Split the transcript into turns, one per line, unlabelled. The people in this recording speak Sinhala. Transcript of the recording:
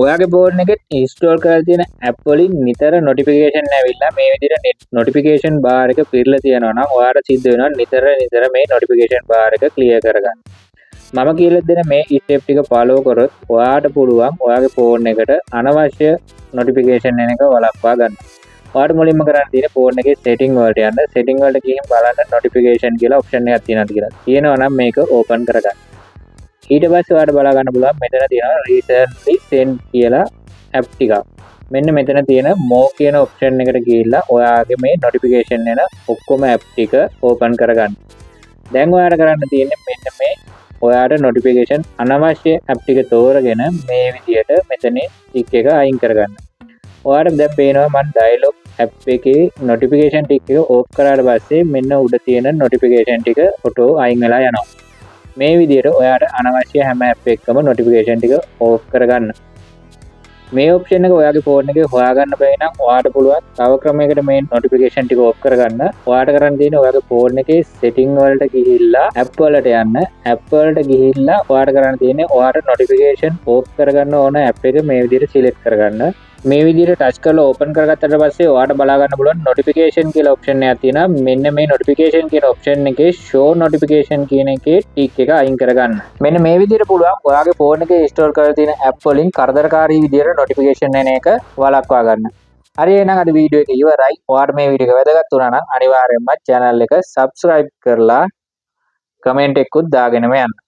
ඔයාගේ ෆෝන් එකේ ඉන්ස්ටෝල් කරලා තියෙන ඇප් වලින් නිතර නොටිෆිකේෂන් ඇවිල්ලා මේ විදිහට නොටිෆිකේෂන් බාර් එක පිරලා තියෙනවා නම් ඔයාට සිද්ධ වෙනවා නිතර මේ නොටිෆිකේෂන් බාර් එක ක්ලියර් කරගන්න. මම කියලා දෙන මේ ස්ටෙප් ටික ෆලෝ කරොත් ඔයාට පුළුවන් ඔයාගේ ෆෝන් එකට අනවශ්‍ය නොටිෆිකේෂන් එන එක වළක්වා ගන්න. ඔයාට මුලින්ම කරන්න තියෙන්නේ ෆෝන් එකේ සෙටින් වලට යන්න. සෙටින් වලට ගිහින් බලන්න නොටිෆිකේෂන් කියලා ඔප්ෂන් එකක් තියෙනවද කියලා. තියෙනවා නම් මේක ඕපන් කරගන්න. ඊට පස්සේ ඔයාලට බලා ගන්න පුළුවන් මෙතන තියෙනවා recently sent කියලා ඇප් ටිකක්. මෙන්න මෙතන තියෙන more කියන ඔප්ෂන් එකට ගිහිල්ලා ඔයාගේ මේ notification එන ඔක්කොම ඇප් ටික ඕපන් කරගන්න. දැන් ඔයාලට කරන්න තියෙන්නේ මෙන්න මේ ඔයාට notification අනවශ්‍ය ඇප් ටික තෝරගෙන මේ විදියට මෙතන ටික් එක අයින් කරගන්න. ඔයාලට දැන් පේනවා මම dialog ඇප් එකේ notification ටික එක ඕෆ් කරාට පස්සේ මෙන්න උඩ තියෙන notification ටික ඔටෝ අයින් වෙලා යනවා. මේ විදිහට ඔයාට අනවශ්‍ය හැම ඇප් එකකම නොටිෆිකේෂන් ටික ඕෆ් කරගන්න. මේ ඔප්ෂන් එක ඔයාගේ ෆෝන් එකේ හොයාගන්න බැරි නම් ඔයාට පුළුවන් තව ක්‍රමයකට මේ නොටිෆිකේෂන් ටික ඕෆ් කරගන්න. ඔයාට කරන්න තියෙන්නේ ඔයාගේ ෆෝන් එකේ සෙටින් වලට ගිහිල්ලා ඇප් වලට යන්න. ඇප් වලට ගිහිල්ලා ඔයාට කරන්න තියෙන්නේ ඔයාට නොටිෆිකේෂන් ඕෆ් කරගන්න ඕන ඇප් එක මේ විදිහට සිලෙක්ට් කරගන්න. මේ විදිහට ටච් කරලා ඕපන් කරගත්තට පස්සේ ඔයාට බලා ගන්න පුළුවන් නොටිෆිකේෂන් කියලා ඔප්ෂන් එකක් තියෙනවා. මෙන්න මේ නොටිෆිකේෂන් කියන ඔප්ෂන් එකේ show notification කියන එකේ ටික් එක අයින් කරගන්න. මෙන්න මේ විදිහට පුළුවන් ඔයාගේ ෆෝන් එකේ ඉන්ස්ටෝල් කරලා තියෙන ඇප් වලින් කරදරකාරී විදිහට නොටිෆිකේෂන් එන එක වළක්වා ගන්න. හරි එහෙනම් අද වීඩියෝ එක ඉවරයි. ඔයාට මේ වීඩියෝ එක වැදගත් වුණා නම් අනිවාර්යයෙන්ම channel එක subscribe කරලා කමෙන්ට් එකකුත් දාගෙනම යන්න.